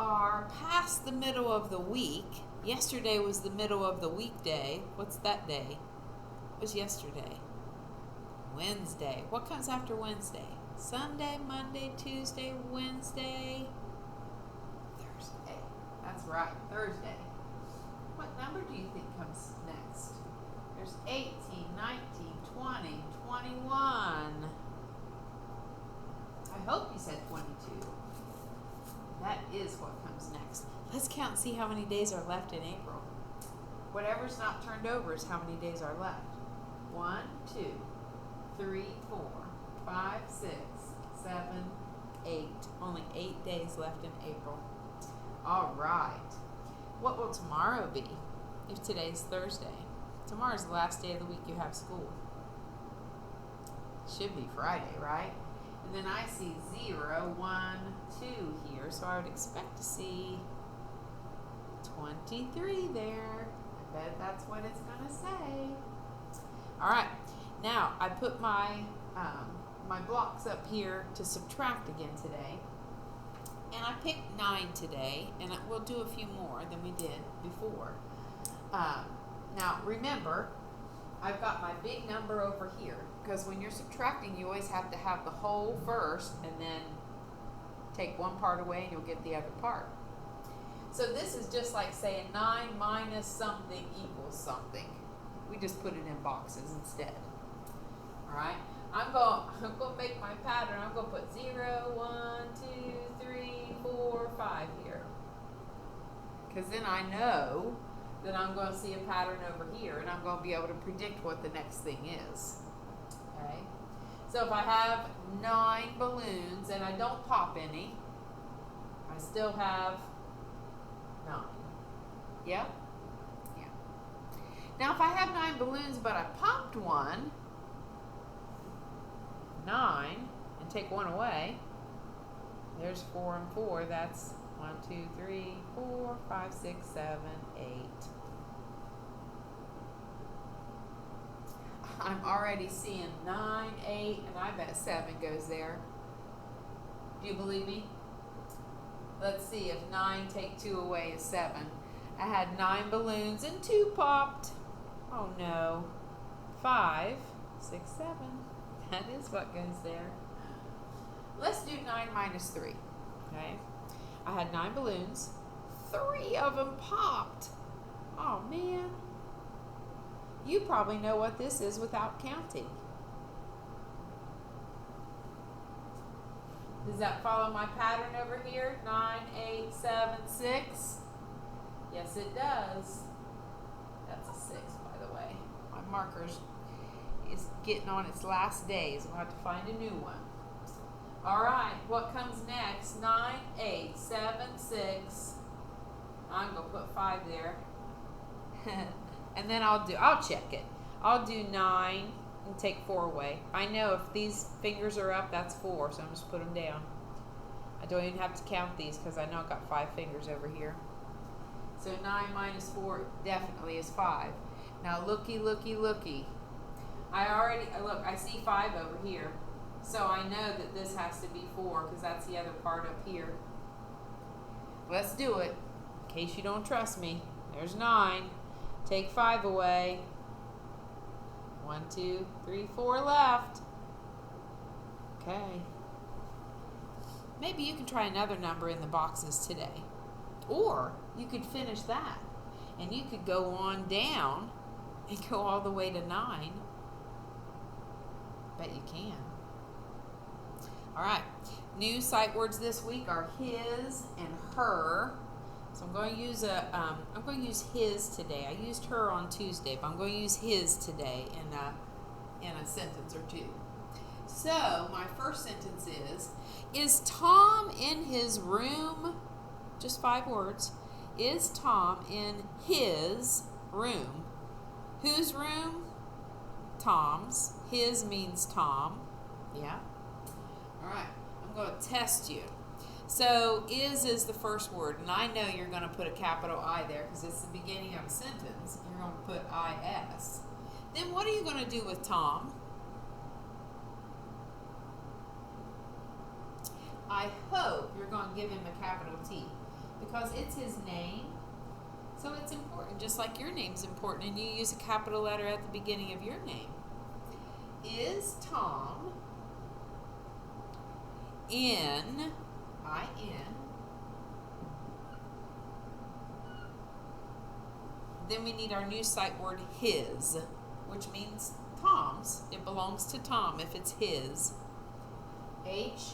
are past the middle of the week. Yesterday was the middle of the weekday. What's that day? What was yesterday? Wednesday. What comes after Wednesday? Sunday, Monday, Tuesday, Wednesday, Thursday. That's right, Thursday. What number do you think comes next? There's 18, 19, 20, 21. I hope you said 22. That is what comes next. Let's count and see how many days are left in April. Whatever's not turned over is how many days are left. 1, 2, 3, 4, 5, 6, 7, 8. Only 8 days left in April. All right. What will tomorrow be if today's Thursday? Tomorrow's the last day of the week you have school. Should be Friday, right? And then I see 0, 1, 2 here, so I would expect to see 23 there. I bet that's what it's going to say. All right, now I put my my blocks up here to subtract again today. And I picked 9 today, and we'll do a few more than we did before. Now, remember, I've got my big number over here, because when you're subtracting, you always have to have the whole first, and then take one part away, and you'll get the other part. So this is just like saying 9 minus something equals something. We just put it in boxes instead. All right? I'm going to make my pattern. I'm going to put 0, 1, 2, 3, 4, 5 here. Because then I know that I'm going to see a pattern over here, and I'm going to be able to predict what the next thing is. Okay? So if I have 9 balloons and I don't pop any, I still have 9. Yeah? Yeah. Now if I have 9 balloons but I popped one, 9, and take one away, there's 4 and 4. That's 1, 2, 3, 4, 5, 6, 7, 8. I'm already seeing 9, 8, and I bet 7 goes there. Do you believe me? Let's see if 9 take 2 away is 7. I had 9 balloons and 2 popped. Oh no. 5, 6, 7. That is what goes there. Let's do 9 minus 3. Okay. I had 9 balloons. 3 of them popped. Oh man. You probably know what this is without counting. Does that follow my pattern over here? 9, 8, 7, 6? Yes, it does. That's a 6, by the way. My marker's is getting on its last days. We'll have to find a new one. All right, what comes next? 9, 8, 7, 6. I'm going to put 5 there. And then I'll check it. I'll do 9 and take 4 away. I know if these fingers are up, that's 4, so I'm just put them down. I don't even have to count these because I know I've got 5 fingers over here. So 9 minus 4 definitely is 5. Now looky, looky, looky. I see 5 over here. So I know that this has to be 4 because that's the other part up here. Let's do it. In case you don't trust me. There's 9. Take 5 away. 1, 2, 3, 4 left. Okay. Maybe you can try another number in the boxes today. Or you could finish that. And you could go on down and go all the way to 9. Bet you can. All right. New sight words this week are his and her. So I'm going to use his today. I used her on Tuesday, but I'm going to use his today in a sentence or two. So my first sentence is Tom in his room? Just 5 words. Is Tom in his room? Whose room? Tom's. His means Tom. Yeah? All right. I'm going to test you. So, is the first word, and I know you're going to put a capital I there because it's the beginning of a sentence. You're going to put I-S. Then what are you going to do with Tom? I hope you're going to give him a capital T. because it's his name. So it's important, just like your name's important, and you use a capital letter at the beginning of your name. Is Tom in, I-N, then we need our new sight word his, which means Tom's. It belongs to Tom if it's his. H-I-S.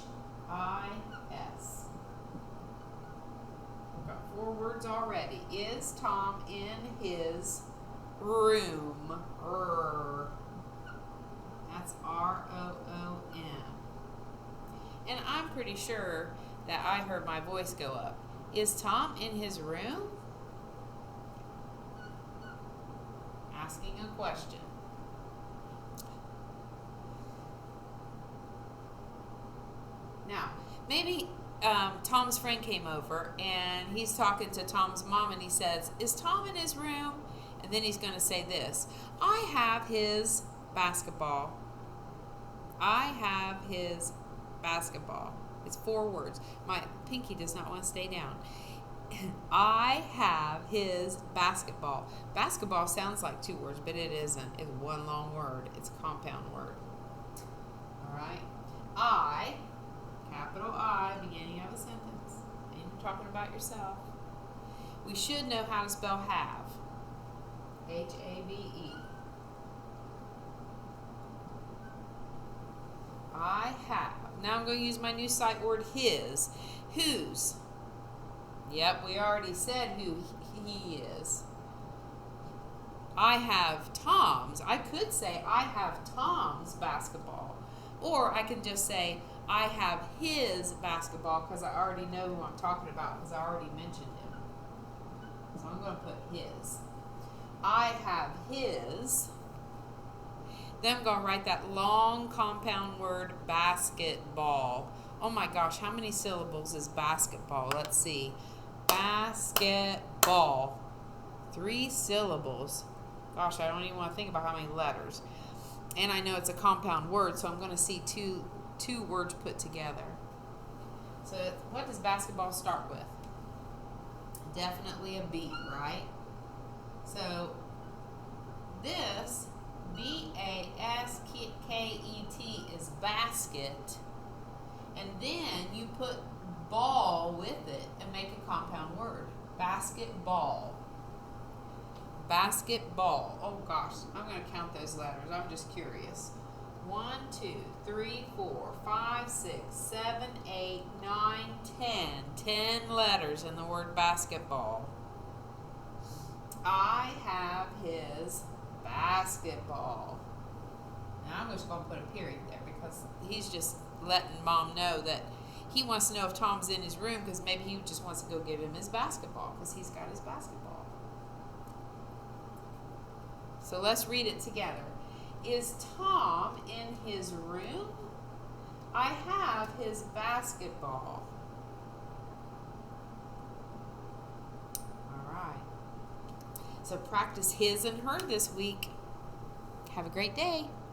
We've got 4 words already. Is Tom in his room? That's R-O-O-M. And I'm pretty sure that I heard my voice go up. Is Tom in his room? Asking a question. Now, maybe Tom's friend came over and he's talking to Tom's mom and he says, is Tom in his room? And then he's going to say this, I have his basketball. I have his basketball. It's 4 words. My pinky does not want to stay down. I have his basketball. Basketball sounds like 2 words, but it isn't. It's one long word. It's a compound word. All right. I, capital I, beginning of a sentence. And you're talking about yourself. We should know how to spell have. H-A-V-E. I have. Now I'm going to use my new sight word his. Whose? Yep, we already said who he is. I have Tom's. I could say I have Tom's basketball. Or I could just say I have his basketball because I already know who I'm talking about because I already mentioned him. So I'm going to put his. I have his. Then I'm going to write that long compound word basketball. Oh my gosh, how many syllables is basketball? Let's see. Basketball. 3 syllables. Gosh, I don't even want to think about how many letters. And I know it's a compound word, so I'm going to see two words put together. So what does basketball start with? Definitely a B, right? So this B-A-S-K-E-T is basket. And then you put ball with it and make a compound word. Basketball. Basketball. Oh gosh, I'm going to count those letters. I'm just curious. 1, 2, 3, 4, 5, 6, 7, 8, 9, 10. 10 letters in the word basketball. I have his basketball. Now I'm just going to put a period there because he's just letting Mom know that he wants to know if Tom's in his room because maybe he just wants to go give him his basketball because he's got his basketball. So let's read it together. Is Tom in his room? I have his basketball. All right. So practice his and her this week. Have a great day.